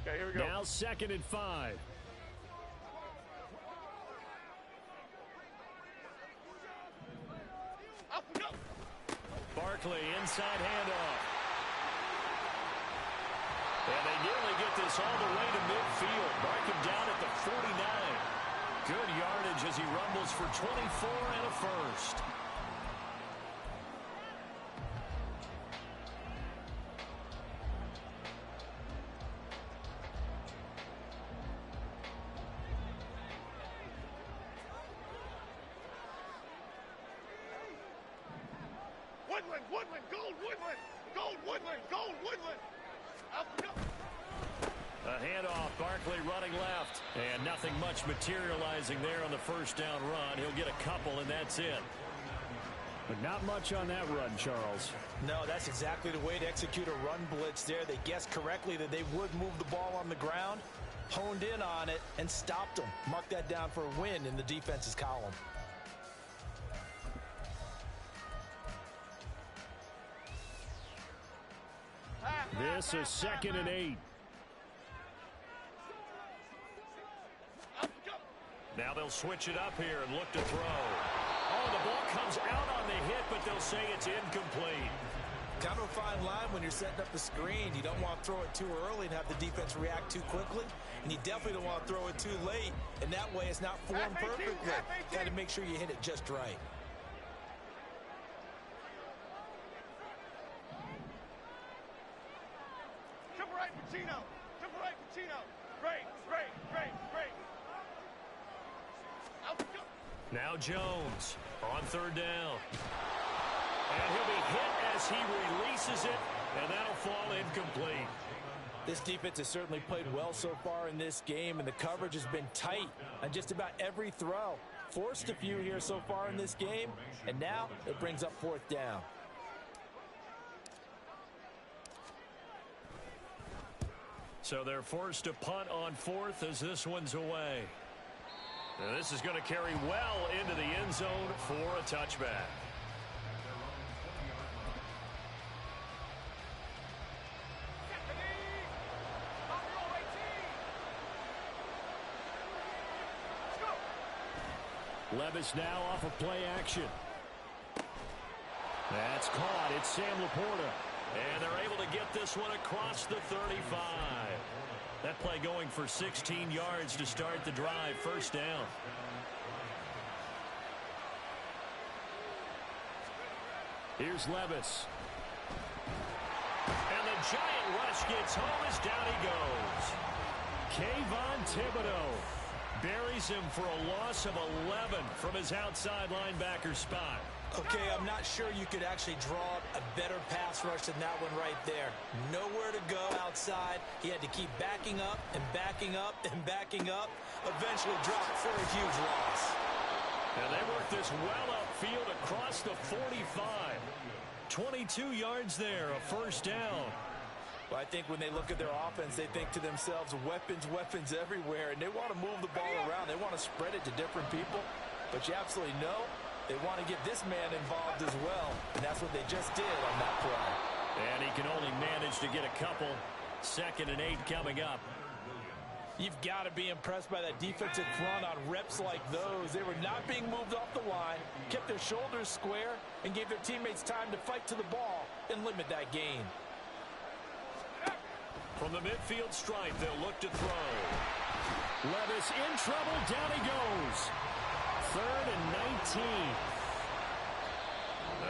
Okay, here we go. Now 2nd and 5. Up we go. Barkley, inside handoff. And they nearly get this all the way to midfield. Mark him down at the 49. Good yardage as he rumbles for 24 and a first. Woodland, Woodland, Gold, Woodland. Gold, Woodland, Gold, Woodland. Up we go. A handoff, Barkley running left. And nothing much materializing there on the first down run. He'll get a couple, and that's it. But not much on that run, Charles. No, that's exactly the way to execute a run blitz there. They guessed correctly that they would move the ball on the ground, honed in on it, and stopped them. Mark that down for a win in the defense's column. This is 2nd and 8. Now they'll switch it up here and look to throw. Oh, the ball comes out on the hit, but they'll say it's incomplete. Kind of a fine line when you're setting up the screen. You don't want to throw it too early and have the defense react too quickly. And you definitely don't want to throw it too late. And that way it's not formed perfectly. Got to make sure you hit it just right. Triple right, Pacino. Triple right, Pacino. Great, great, great, great. Out we go. Now Jones on 3rd down. And he'll be hit as he releases it, and that'll fall incomplete. This defense has certainly played well so far in this game, and the coverage has been tight on just about every throw. Forced a few here so far in this game, and now it brings up 4th down. So they're forced to punt on 4th as this one's away. Now this is going to carry well into the end zone for a touchback. Levis now off of play action. That's caught. It's Sam Laporta. And they're able to get this one across the 35. That play going for 16 yards to start the drive. 1st down. Here's Levis. And the giant rush gets home as down he goes. Kayvon Thibodeau buries him for a loss of 11 from his outside linebacker spot. Okay, I'm not sure you could actually draw a better pass rush than that one right there. Nowhere to go outside. He had to keep backing up and backing up and backing up. Eventually dropped for a huge loss. And they work this well upfield across the 45. 22 yards there, a 1st down. Well, I think when they look at their offense, they think to themselves, weapons, weapons everywhere, and they want to move the ball around. They want to spread it to different people, but you absolutely know they want to get this man involved as well, and that's what they just did on that play. And he can only manage to get a couple. 2nd and 8 coming up. You've got to be impressed by that defensive front on reps like those. They were not being moved off the line, kept their shoulders square, and gave their teammates time to fight to the ball and limit that gain. From the midfield stripe, they'll look to throw. Levis in trouble. Down he goes. 3rd and 19.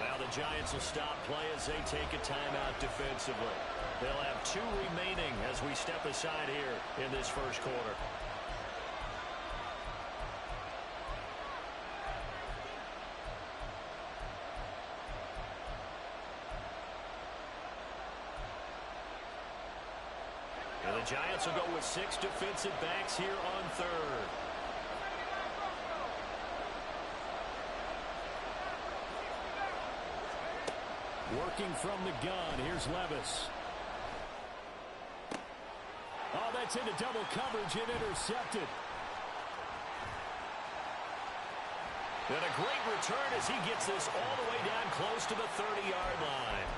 Now the Giants will stop play as they take a timeout defensively. They'll have 2 remaining as we step aside here in this 1st quarter. And the Giants will go with 6 defensive backs here on 3rd. Working from the gun, here's Levis. Oh, that's into double coverage and intercepted. And a great return as he gets this all the way down close to the 30-yard line.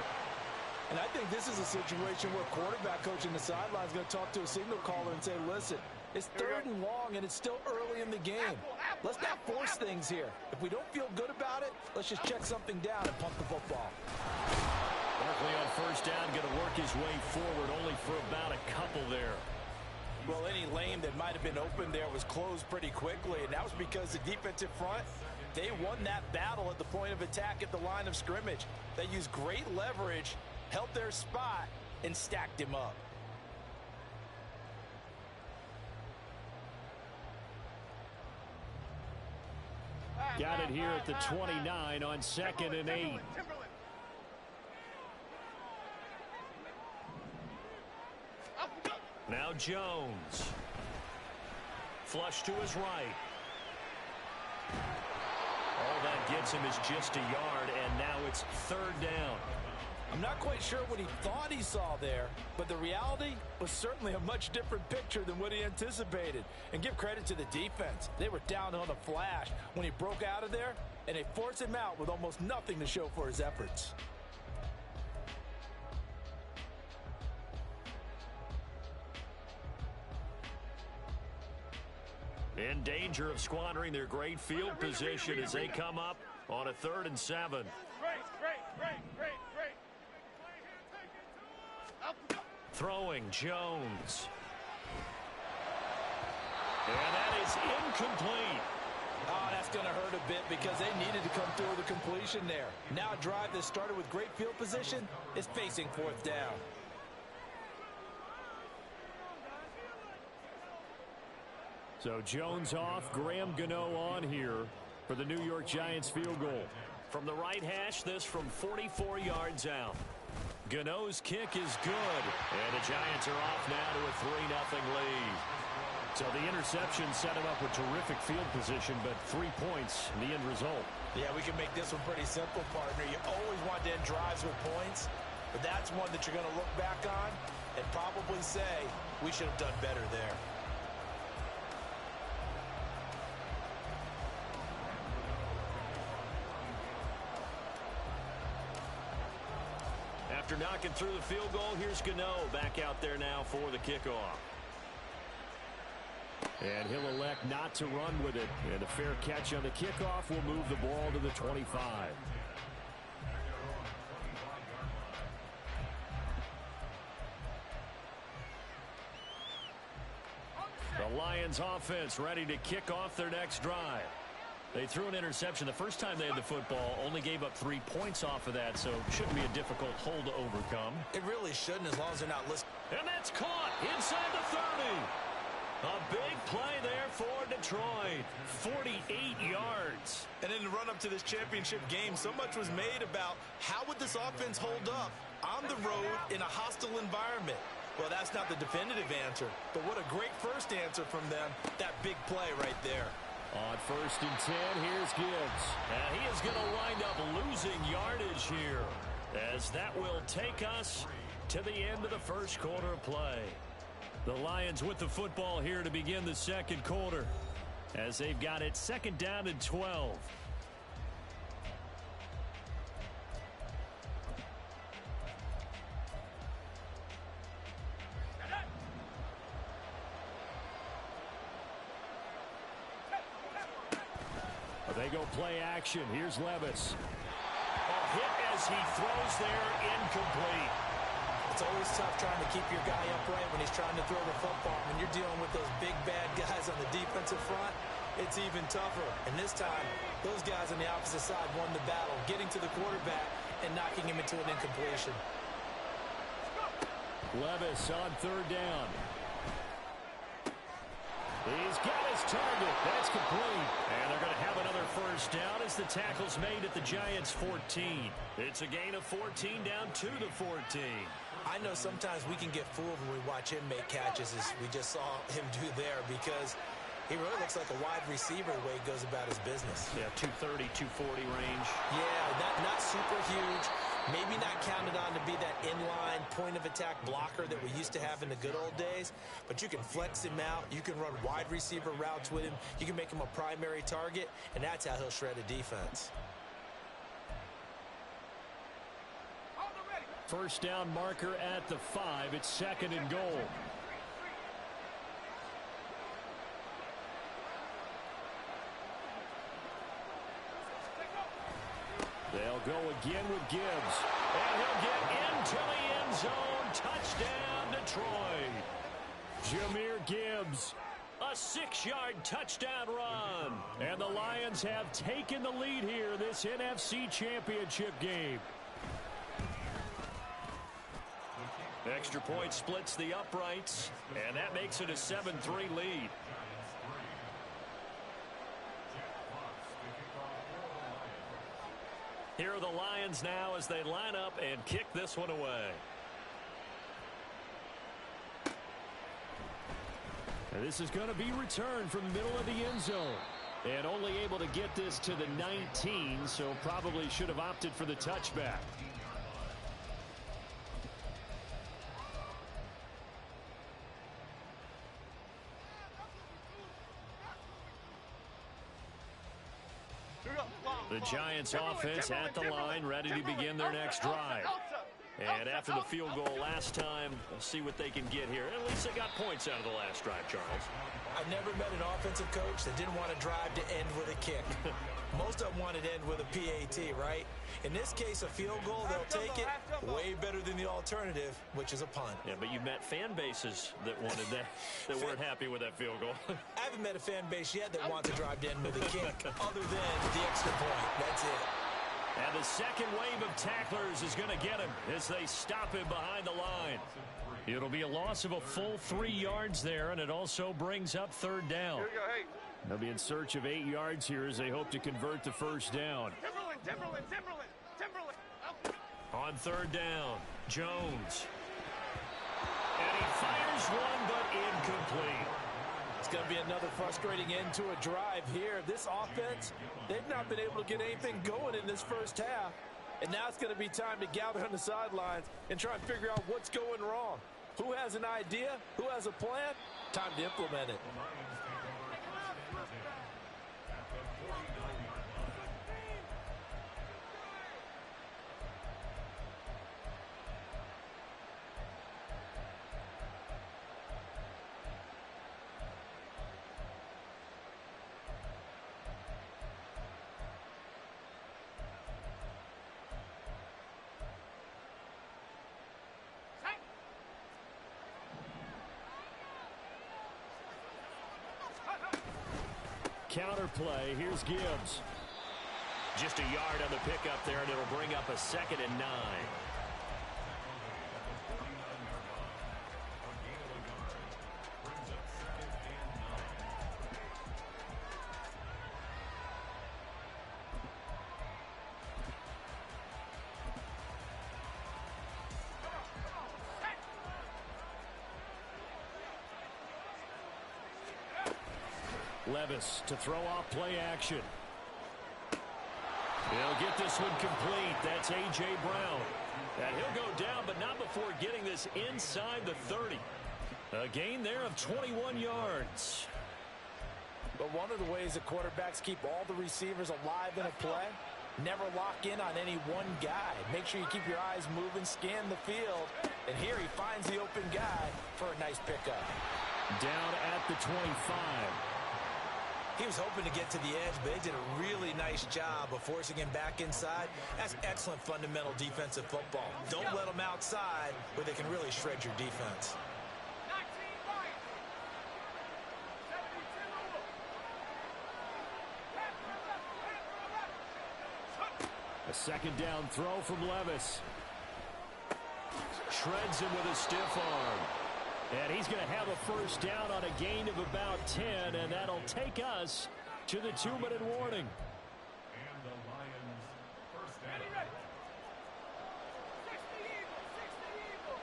And I think this is a situation where quarterback coach in the sideline is going to talk to a signal caller and say, listen, it's 3rd and long, and it's still early in the game. Let's not force things here. If we don't feel good about it, let's just check something down and pump the football. Barkley on first down, going to work his way forward, only for about a couple there. Well, any lane that might have been open there was closed pretty quickly, and that was because the defensive front, they won that battle at the point of attack at the line of scrimmage. They used great leverage, held their spot, and stacked him up. Got it here at the 29 on 2nd and 8. Now Jones. Flush to his right. All that gets him is just a yard, and now it's 3rd down. I'm not quite sure what he thought he saw there, but the reality was certainly a much different picture than what he anticipated. And give credit to the defense. They were down on a flash when he broke out of there, and they forced him out with almost nothing to show for his efforts. In danger of squandering their great field position as they come up on a 3rd and 7. Great. Throwing Jones. And that is incomplete. Oh, that's going to hurt a bit because they needed to come through with a completion there. Now a drive that started with great field position is facing 4th down. So Jones off, Graham Gano on here for the New York Giants field goal. From the right hash, this from 44 yards out. Gano's kick is good. And the Giants are off now to a 3-0 lead. So the interception set him up with terrific field position, but 3 points in the end result. Yeah, we can make this one pretty simple, partner. You always want to end drives with points, but that's one that you're going to look back on and probably say, we should have done better there. After knocking through the field goal, here's Gano back out there now for the kickoff. And he'll elect not to run with it. And a fair catch on the kickoff will move the ball to the 25. The Lions offense ready to kick off their next drive. They threw an interception the first time they had the football, only gave up 3 points off of that, so shouldn't be a difficult hole to overcome. It really shouldn't as long as they're not listening. And that's caught inside the 30. A big play there for Detroit. 48 yards. And in the run-up to this championship game, so much was made about how would this offense hold up on the road in a hostile environment. Well, that's not the definitive answer, but what a great first answer from them. That big play right there. On 1st and 10, here's Gibbs. And he is going to wind up losing yardage here, as that will take us to the end of the first quarter of play. The Lions with the football here to begin the second quarter, as they've got it 2nd down and 12. They go play action. Here's Levis. Hit as he throws there, incomplete. It's always tough trying to keep your guy upright when he's trying to throw the football. When you're dealing with those big, bad guys on the defensive front, it's even tougher. And this time, those guys on the opposite side won the battle, getting to the quarterback and knocking him into an incompletion. Levis on 3rd down. He's got his target. That's complete. And they're going to have another first down as the tackle's made at the Giants' 14. It's a gain of 14 down to the 14. I know sometimes we can get fooled when we watch him make catches, as we just saw him do there, because he really looks like a wide receiver the way he goes about his business. Yeah, 230, 240 range. Yeah, not super huge. Maybe not counted on to be that inline point-of-attack blocker that we used to have in the good old days, but you can flex him out. You can run wide receiver routes with him. You can make him a primary target, and that's how he'll shred a defense. First down marker at the 5. It's 2nd and goal. They'll go again with Gibbs. And he'll get into the end zone. Touchdown, Detroit. Jahmyr Gibbs. A 6-yard touchdown run. And the Lions have taken the lead here this NFC Championship game. Extra point splits the uprights, and that makes it a 7-3 lead. Here are the Lions now as they line up and kick this one away. And this is going to be returned from the middle of the end zone. And only able to get this to the 19, so probably should have opted for the touchback. The Giants offense at the line, ready to begin their next drive. And after the field goal last time, we'll see what they can get here. At least they got points out of the last drive, Charles. I've never met an offensive coach that didn't want to drive to end with a kick. Most of them wanted to end with a PAT, right? In this case, a field goal, they'll take it. Way better than the alternative, which is a punt. Yeah, but you met fan bases that wanted that, that weren't happy with that field goal. I haven't met a fan base yet that wants to drive to end with a kick, other than the extra point. That's it. And the second wave of tacklers is going to get him as they stop him behind the line. It'll be a loss of a full 3 yards there, and it also brings up 3rd down. Here we go, hey. They'll be in search of 8 yards here as they hope to convert the first down. Timberland. On 3rd down, Jones. And he fires one, but incomplete. It's going to be another frustrating end to a drive here. This offense, they've not been able to get anything going in this first half. And now it's going to be time to gather on the sidelines and try and figure out what's going wrong. Who has an idea? Who has a plan? Time to implement it. Counter play. Here's Gibbs. Just a yard on the pickup there, and it'll bring up a 2nd and 9. Levis to throw off play action. He'll get this one complete. That's A.J. Brown. And he'll go down, but not before getting this inside the 30. A gain there of 21 yards. But one of the ways that quarterbacks keep all the receivers alive in a play, never lock in on any one guy. Make sure you keep your eyes moving, scan the field. And here he finds the open guy for a nice pickup. Down at the 25. He was hoping to get to the edge, but they did a really nice job of forcing him back inside. That's excellent fundamental defensive football. Don't let them outside where they can really shred your defense. A 2nd down throw from Levis. Shreds him with a stiff arm. And he's going to have a first down on a gain of about 10, and that'll take us to the 2-minute warning. And the Lions first down. Ready. 60 Eagles, 60 Eagles.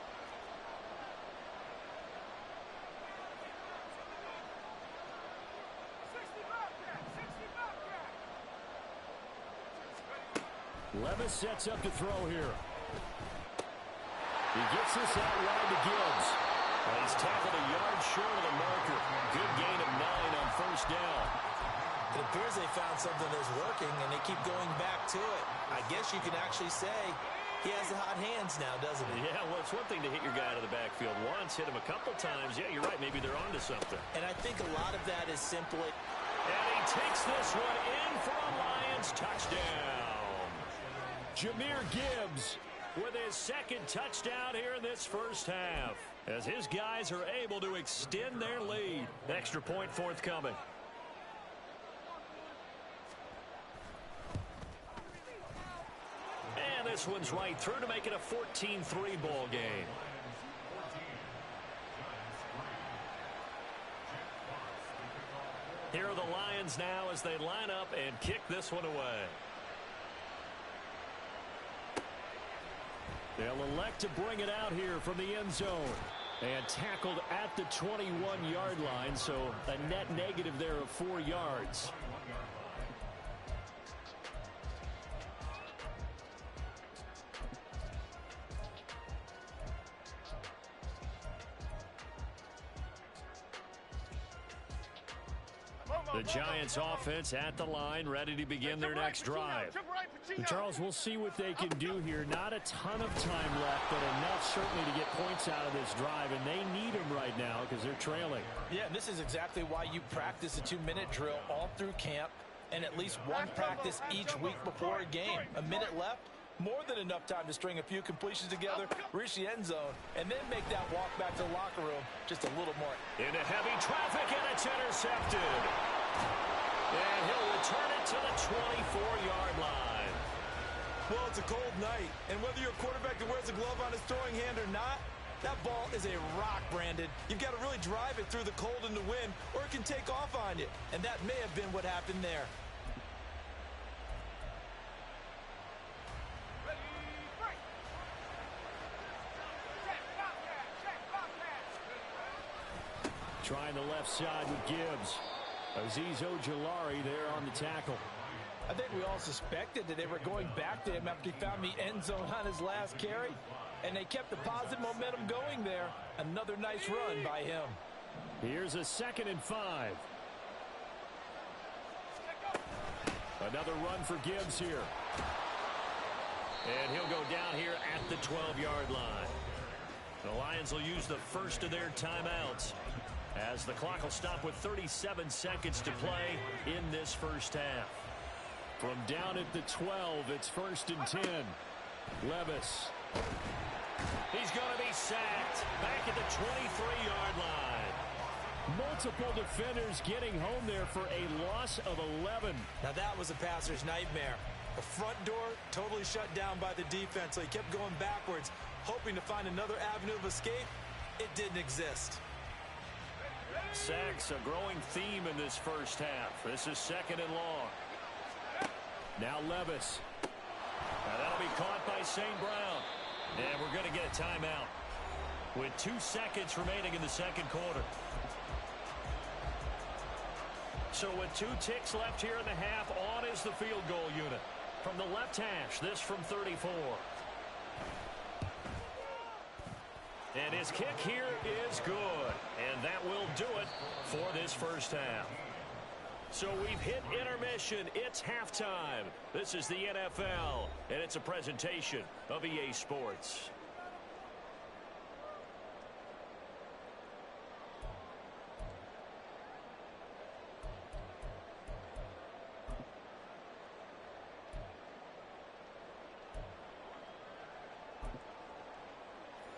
60 Bobcat, 60 Bobcat. Levis sets up to throw here. He gets this out wide to Gibbs. Well, he's tackled a yard short of the marker. Good gain of 9 on first down. It appears they found something that's working, and they keep going back to it. I guess you can actually say He has the hot hands now, doesn't he? Yeah, well, it's one thing to hit your guy out of the backfield once, hit him a couple times. Yeah, you're right. Maybe they're onto something. And I think a lot of that is simply... And he takes this one in for a Lions touchdown. Jahmyr Gibbs with his second touchdown here in this first half, as his guys are able to extend their lead. Extra point forthcoming. And this one's right through to make it a 14-3 ball game. Here are the Lions now as they line up and kick this one away. They'll elect to bring it out here from the end zone. And tackled at the 21-yard line, so a net negative there of 4 yards. The Giants offense at the line, ready to begin their next drive. Charles, we'll see what they can do here. Not a ton of time left, but enough certainly to get points out of this drive, and they need them right now because they're trailing. Yeah, and this is exactly why you practice a 2-minute drill all through camp and at least one practice each week before a game. A minute left, more than enough time to string a few completions together, reach the end zone, and then make that walk back to the locker room just a little more. Into heavy traffic, and it's intercepted. And he'll return it to the 24-yard line. Well, it's a cold night, and whether you're a quarterback that wears a glove on his throwing hand or not, that ball is a rock, Brandon. You've got to really drive it through the cold and the wind, or it can take off on you. And that may have been what happened there. Trying the left side with Gibbs. Azeez Ojulari there on the tackle. I think we all suspected that they were going back to him after he found the end zone on his last carry. And they kept the positive momentum going there. Another nice run by him. Here's a 2nd and 5. Another run for Gibbs here. And he'll go down here at the 12-yard line. The Lions will use the first of their timeouts, as the clock will stop with 37 seconds to play in this first half. From down at the 12, it's 1st and 10. Levis. He's going to be sacked back at the 23-yard line. Multiple defenders getting home there for a loss of 11. Now that was a passer's nightmare. The front door totally shut down by the defense, so he kept going backwards, hoping to find another avenue of escape. It didn't exist. Sacks, a growing theme in this first half. This is 2nd and long. Now Levis. Now that'll be caught by St. Brown. And we're going to get a timeout with 2 seconds remaining in the second quarter. So with 2 ticks left here in the half, on is the field goal unit. From the left hash, this from 34. And his kick here is good. And that will do it for this first half. So we've hit intermission. It's halftime. This is the NFL, and it's a presentation of EA Sports.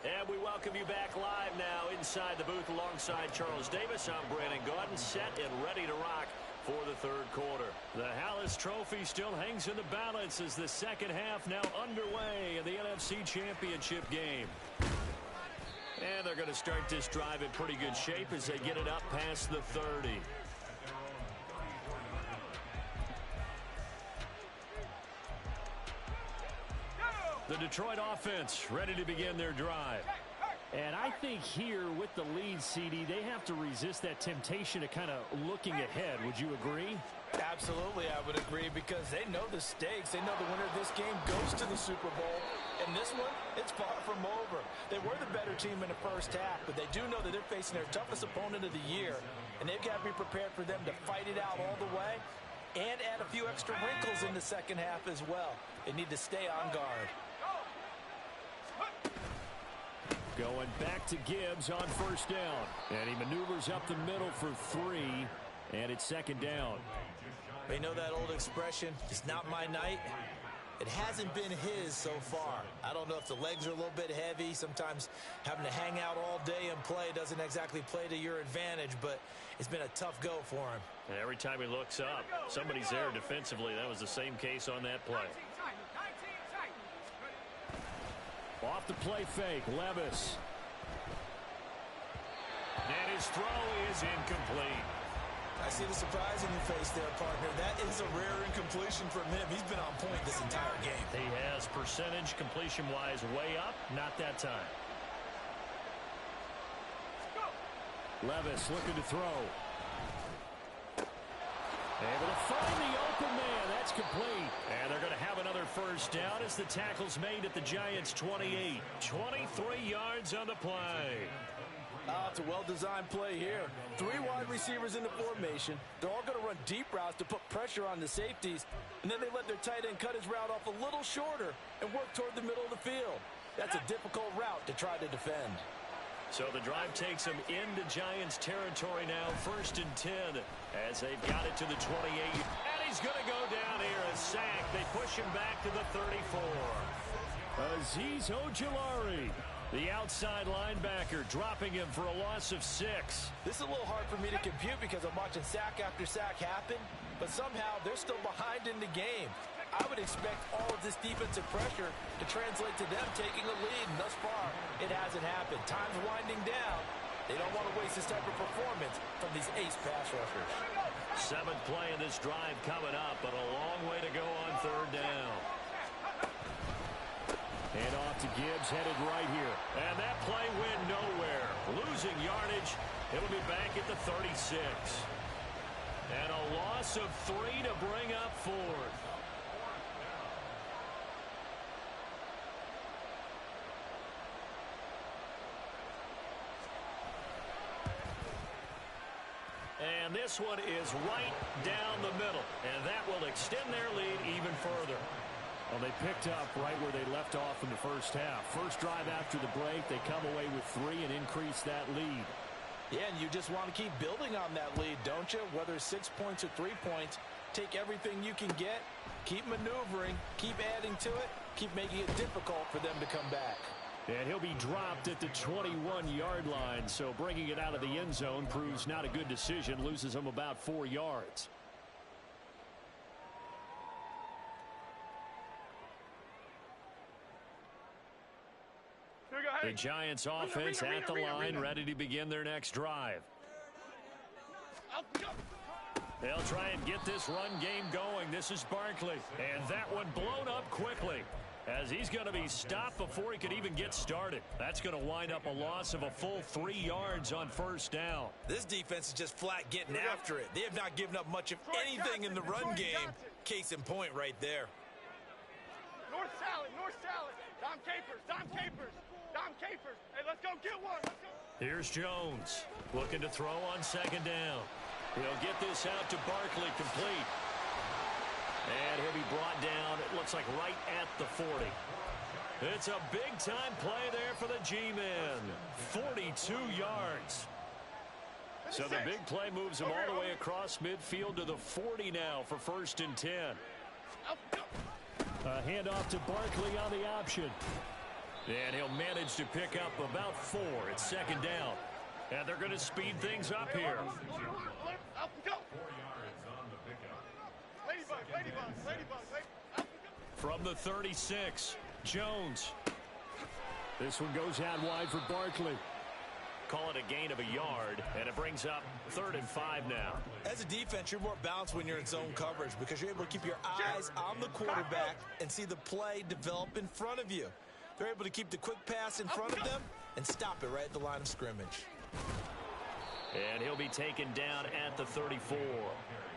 And we welcome you back live now inside the booth alongside Charles Davis. I'm Brandon Gaudin, set and ready to rock for the third quarter. The Hallis Trophy still hangs in the balance as the second half now underway in the NFC Championship game. And they're going to start this drive in pretty good shape as they get it up past the 30. The Detroit offense ready to begin their drive. And I think here with the lead, CD, they have to resist that temptation to kind of looking ahead. Would you agree? Absolutely, I would agree, because they know the stakes. They know the winner of this game goes to the Super Bowl. And this one, it's far from over. They were the better team in the first half, but they do know that they're facing their toughest opponent of the year. And they've got to be prepared for them to fight it out all the way and add a few extra wrinkles in the second half as well. They need to stay on guard. Going back to Gibbs on first down. And he maneuvers up the middle for 3, and it's second down. You know that old expression, it's not my night? It hasn't been his so far. I don't know if the legs are a little bit heavy. Sometimes having to hang out all day and play doesn't exactly play to your advantage, but it's been a tough go for him. And every time he looks up, somebody's there defensively. That was the same case on that play. Off the play fake, Levis. And his throw is incomplete. I see the surprise in your face there, partner. That is a rare incompletion from him. He's been on point this entire game. He has percentage completion-wise way up. Not that time. Levis looking to throw. Able to find the open man. That's complete. And they're going to have another first down as the tackle's made at the Giants' 28. 23 yards on the play. It's a well-designed play here. 3 wide receivers in the formation. They're all going to run deep routes to put pressure on the safeties. And then they let their tight end cut his route off a little shorter and work toward the middle of the field. That's a difficult route to try to defend. So the drive takes them into Giants territory now. 1st and 10 as they've got it to the 28. And he's going to go down here. A sack. They push him back to the 34. Azeez Ojulari, the outside linebacker, dropping him for a loss of 6. This is a little hard for me to compute because I'm watching sack after sack happen, but somehow they're still behind in the game. I would expect all of this defensive pressure to translate to them taking a lead, and thus far, it hasn't happened. Time's winding down. They don't want to waste this type of performance from these ace pass rushers. 7th play in this drive coming up, but a long way to go on 3rd down. And off to Gibbs, headed right here. And that play went nowhere. Losing yardage. It'll be back at the 36. And a loss of 3 to bring up 4th. And this one is right down the middle. And that will extend their lead even further. Well, they picked up right where they left off in the first half. First drive after the break, they come away with 3 and increase that lead. Yeah, and you just want to keep building on that lead, don't you? Whether it's 6 points or 3 points, take everything you can get, keep maneuvering, keep adding to it, keep making it difficult for them to come back. And he'll be dropped at the 21-yard line, so bringing it out of the end zone proves not a good decision, loses him about 4 yards. The Giants offense at the line, ready to begin their next drive. They'll try and get this run game going. This is Barkley. And that one blown up quickly as he's going to be stopped before he could even get started. That's going to wind up a loss of a full 3 yards on 1st down. This defense is just flat getting after it. They have not given up much of anything in the run game. Case in point right there. North Salad, North Salad. Dom Capers, Dom Capers. Dom Capers. Hey, let's go get one. Let's go. Here's Jones looking to throw on 2nd down. He'll get this out to Barkley, complete. And he'll be brought down, it looks like right at the 40. It's a big-time play there for the G-men. 42 yards. So the big play moves him all the way across midfield to the 40 now for 1st and 10. A handoff to Barkley on the option. And he'll manage to pick up about 4 at 2nd down. And they're going to speed things up here. From the 36, Jones. This one goes out wide for Barkley. Call it a gain of a yard, and it brings up 3rd and 5 now. As a defense, you're more balanced when you're in zone coverage because you're able to keep your eyes on the quarterback and see the play develop in front of you. They're able to keep the quick pass in front of them and stop it right at the line of scrimmage. And he'll be taken down at the 34.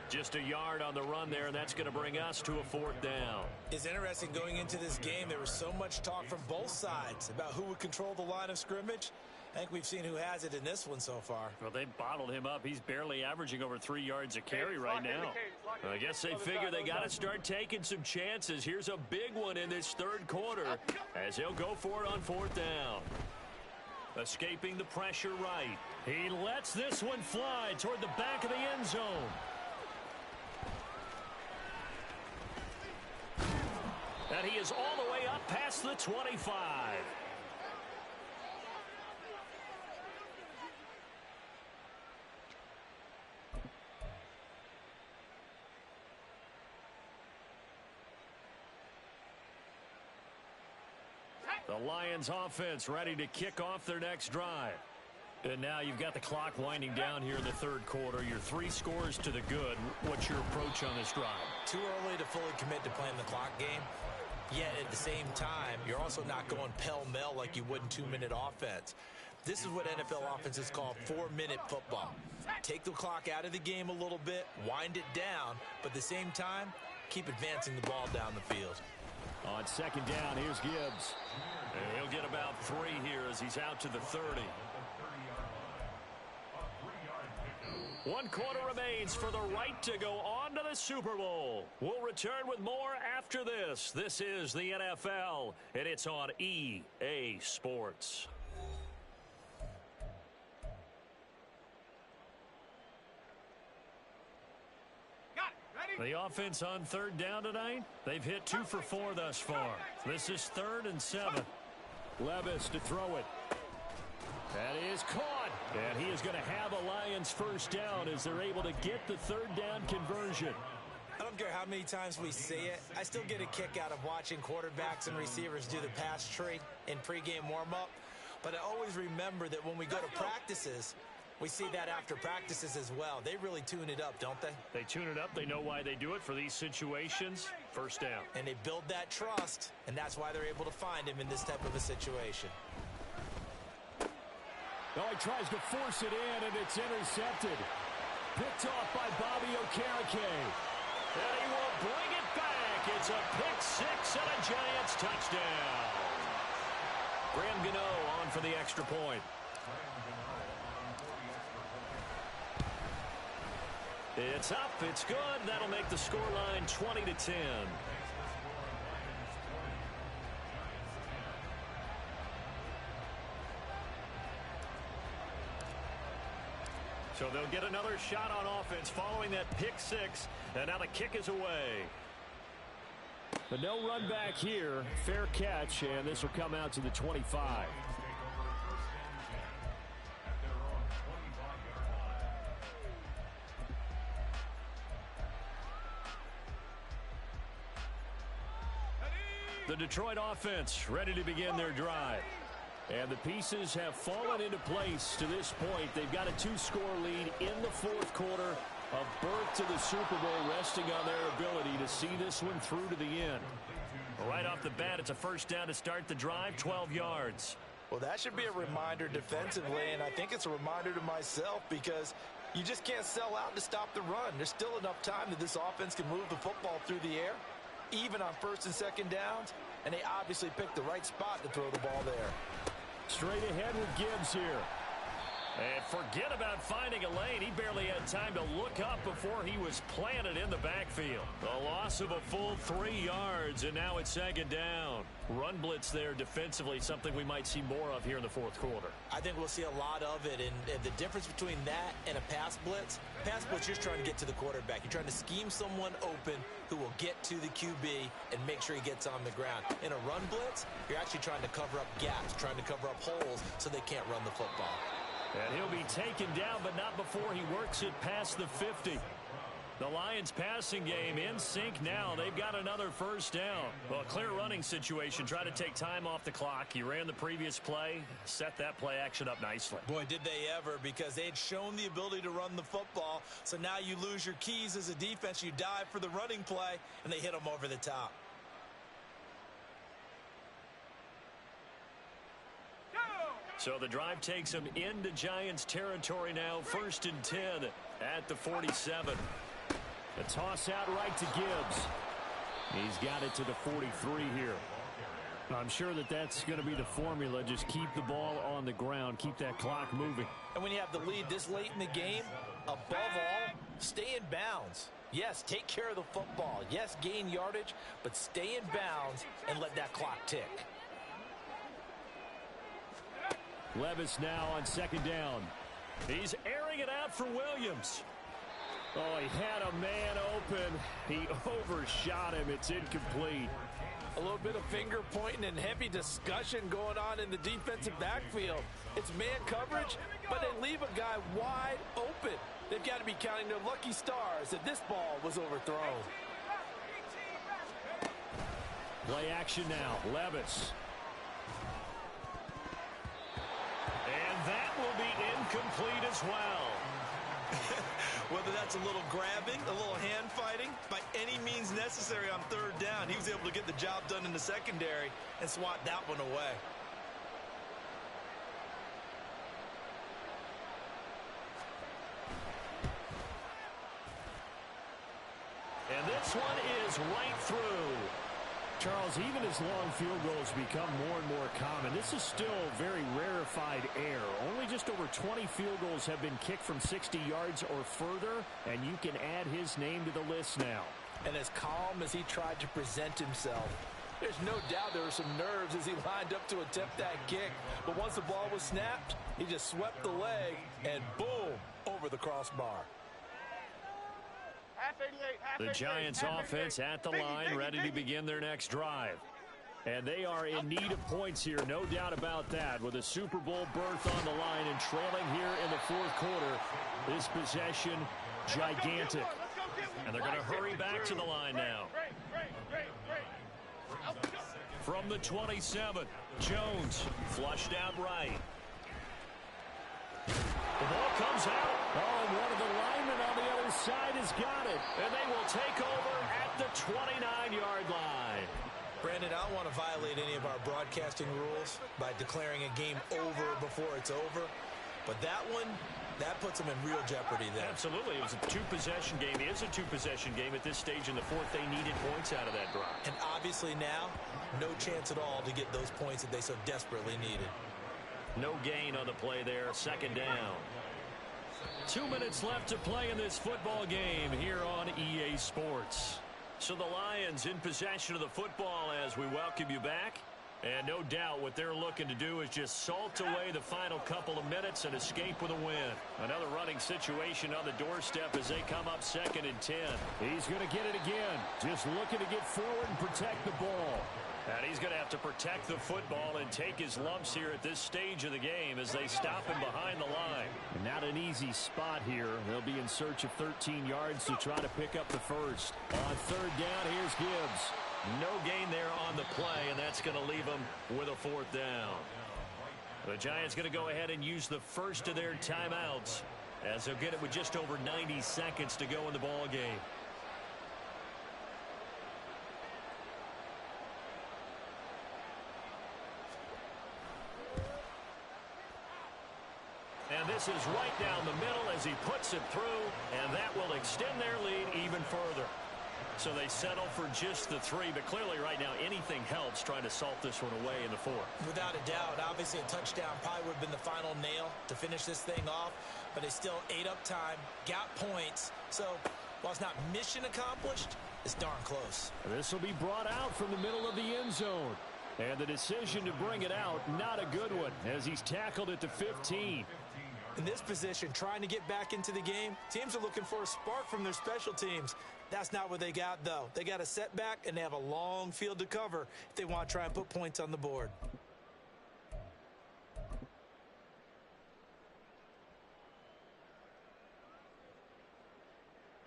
Just a yard on the run there, and that's going to bring us to a 4th down. It's interesting going into this game. There was so much talk from both sides about who would control the line of scrimmage. I think we've seen who has it in this one so far. Well, they bottled him up. He's barely averaging over 3 yards a carry right now. I guess they figure they got to start taking some chances. Here's a big one in this 3rd quarter as he'll go for it on 4th down. escaping the pressure right. He lets this one fly toward the back of the end zone. And he is all the way up past the 25. The Lions offense ready to kick off their next drive. And now you've got the clock winding down here in the third quarter. Your 3 scores to the good. What's your approach on this drive? Too early to fully commit to playing the clock game. Yet at the same time, you're also not going pell-mell like you would in 2-minute offense. This is what NFL offenses call 4-minute football. Take the clock out of the game a little bit, wind it down, but at the same time, keep advancing the ball down the field. On second down, here's Gibbs. And he'll get about 3 here as he's out to the 30. 1 quarter remains for the right to go on to the Super Bowl. We'll return with more after this. This is the NFL, and it's on EA Sports. The offense on third down tonight, they've hit 2 for 4 thus far. This is 3rd and 7. Levis to throw it. That is caught. And he is going to have a Lions first down as they're able to get the third down conversion. I don't care how many times we see it. I still get a kick out of watching quarterbacks and receivers do the pass tree in pregame warm-up. But I always remember that when we go to practices, we see that after practices as well. They really tune it up, don't they? They tune it up. They know why they do it for these situations. First down. And they build that trust, and that's why they're able to find him in this type of a situation. Oh, he tries to force it in, and it's intercepted. Picked off by Bobby Okereke. And he will bring it back. It's a pick 6 and a Giants touchdown. Graham Gano on for the extra point. It's up. It's good. That'll make the scoreline 20-10. So they'll get another shot on offense following that pick 6. And now the kick is away. But no run back here. Fair catch, and this will come out to the 25. The Detroit offense ready to begin their drive. And the pieces have fallen into place to this point. They've got a 2-score lead in the fourth quarter. A berth to the Super Bowl resting on their ability to see this one through to the end. Right off the bat, it's a first down to start the drive, 12 yards. Well, that should be a reminder defensively, and I think it's a reminder to myself because you just can't sell out to stop the run. There's still enough time that this offense can move the football through the air, even on first and second downs, and they obviously picked the right spot to throw the ball there. Straight ahead with Gibbs here. And forget about finding a lane. He barely had time to look up before he was planted in the backfield. A loss of a full 3 yards, and now it's second down. Run blitz there defensively, something we might see more of here in the fourth quarter. I think we'll see a lot of it, and the difference between that and a pass blitz, you're just trying to get to the quarterback. You're trying to scheme someone open who will get to the QB and make sure he gets on the ground. In a run blitz, you're actually trying to cover up gaps, trying to cover up holes so they can't run the football. And he'll be taken down, but not before he works it past the 50. The Lions passing game in sync now. They've got another first down. Well, a clear running situation. Try to take time off the clock. He ran the previous play, set that play action up nicely. Boy, did they ever, because they had shown the ability to run the football. So now you lose your keys as a defense. You dive for the running play, and they hit them over the top. So the drive takes him into Giants territory now. 1st and 10 at the 47. A toss out right to Gibbs. He's got it to the 43 here. I'm sure that's going to be the formula. Just keep the ball on the ground. Keep that clock moving. And when you have the lead this late in the game, above all, stay in bounds. Yes, take care of the football. Yes, gain yardage, but stay in bounds and let that clock tick. Levis now on second down. He's airing it out for Williams. Oh, he had a man open. He overshot him. It's incomplete. A little bit of finger pointing and heavy discussion going on in the defensive backfield. It's man coverage, but they leave a guy wide open. They've got to be counting their lucky stars that this ball was overthrown. Play action now. Levis. And that will be incomplete as well. Whether that's a little grabbing, a little hand fighting, by any means necessary on third down, he was able to get the job done in the secondary and swat that one away. And this one is right through. Charles, even as long field goals become more and more common, this is still very rarefied air. Only just over 20 field goals have been kicked from 60 yards or further, and you can add his name to the list now. And as calm as he tried to present himself, there's no doubt there were some nerves as he lined up to attempt that kick. But once the ball was snapped, he just swept the leg, and boom, over the crossbar. The Giants offense at the line, ready to begin their next drive. And they are in need of points here, no doubt about that. With a Super Bowl berth on the line and trailing here in the fourth quarter, this possession gigantic. And they're going to hurry back to the line now. From the 27, Jones flushed out right. The ball comes out. Oh, and one of the linemen on the other side has got it. And they will take over at the 29-yard line. Brandon, I don't want to violate any of our broadcasting rules by declaring a game over before it's over. But that one, that puts them in real jeopardy there. Absolutely. It was a two-possession game. It is a two-possession game at this stage in the fourth. They needed points out of that drive. And obviously now, no chance at all to get those points that they so desperately needed. No gain on the play there. Second down. 2 minutes left to play in this football game here on EA Sports. So the Lions in possession of the football as we welcome you back. And no doubt what they're looking to do is just salt away the final couple of minutes and escape with a win. Another running situation on the doorstep as they come up 2nd and 10. He's going to get it again. Just looking to get forward and protect the ball. And he's going to have to protect the football and take his lumps here at this stage of the game as they stop him behind the line. And not an easy spot here. They'll be in search of 13 yards to try to pick up the first. On third down, here's Gibbs. No gain there on the play, and that's going to leave them with a fourth down. The Giants going to go ahead and use the first of their timeouts as they'll get it with just over 90 seconds to go in the ball game. And this is right down the middle as he puts it through, and that will extend their lead even further. So they settle for just the 3, but clearly right now anything helps trying to salt this one away in the fourth. Without a doubt, obviously a touchdown probably would have been the final nail to finish this thing off, but they still ate up time, got points. So while it's not mission accomplished, it's darn close. This will be brought out from the middle of the end zone. And the decision to bring it out, not a good one, as he's tackled at the 15. In this position, trying to get back into the game, teams are looking for a spark from their special teams. That's not what they got, though. They got a setback, and they have a long field to cover if they want to try and put points on the board.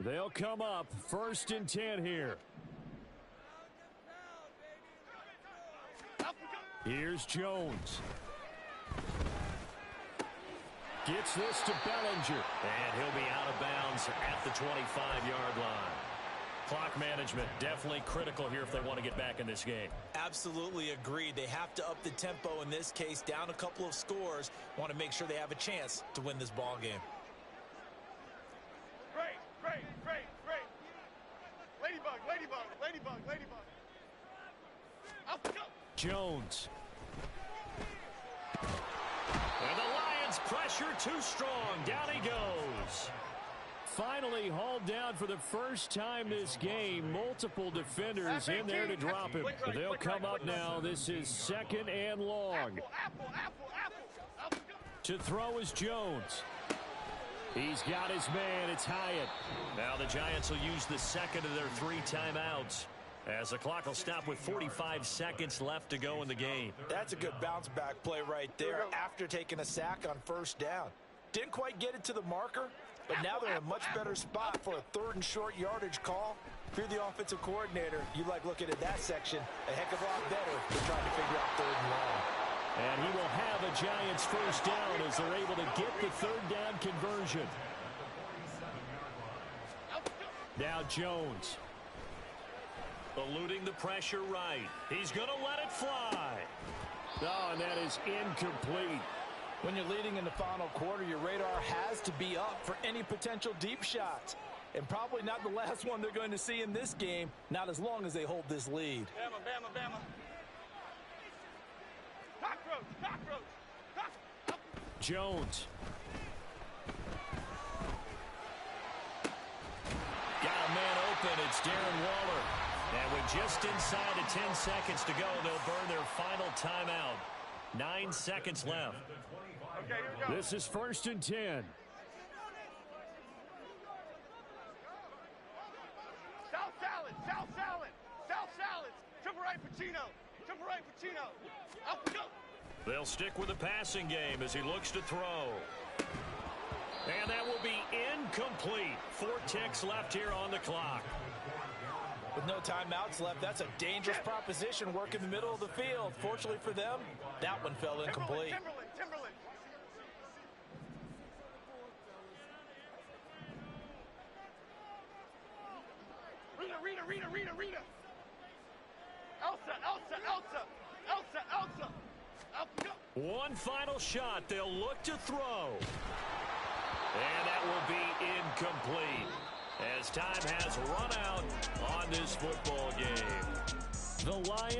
They'll come up 1st and 10 here. Here's Jones. Gets this to Bellinger. And he'll be out of bounds at the 25-yard line. Clock management definitely critical here if they want to get back in this game. Absolutely agreed. They have to up the tempo in this case, down a couple of scores. Want to make sure they have a chance to win this ball game. Great. Ladybug. Up, go. Jones. And the Lions pressure too strong. Down he goes. Finally hauled down for the first time this game. Multiple defenders in there to drop him. They'll come up now. This is 2nd and long. Apple. To throw is Jones. He's got his man. It's Hyatt. Now the Giants will use the second of their 3 timeouts, as the clock will stop with 45 seconds left to go in the game. That's a good bounce-back play right there after taking a sack on first down. Didn't quite get it to the marker, but now they're in a much better spot for a 3rd and short yardage call. If you're the offensive coordinator, you like looking at that section a heck of a lot better than trying to figure out 3rd and long. And he will have a Giants first down as they're able to get the 3rd down conversion. Now Jones. Eluding the pressure right. He's going to let it fly. Oh, and that is incomplete. When you're leading in the final quarter, your radar has to be up for any potential deep shots. And probably not the last one they're going to see in this game, not as long as they hold this lead. Bama, Bama, Bama. Cockroach. Jones. Got a man open. It's Darren Waller. And with just inside of 10 seconds to go, they'll burn their final timeout. 9 seconds left. Okay, here we go. This is 1st and 10. South salad. Triple right Pacino. Up we go. They'll stick with the passing game as he looks to throw. And that will be incomplete. 4 ticks left here on the clock. With no timeouts left, that's a dangerous proposition. Work in the middle of the field. Fortunately for them, that one fell incomplete. Timberland. Rita. Elsa. Up we go. One final shot. They'll look to throw. And that will be incomplete, as time has run out on this football game. The Lions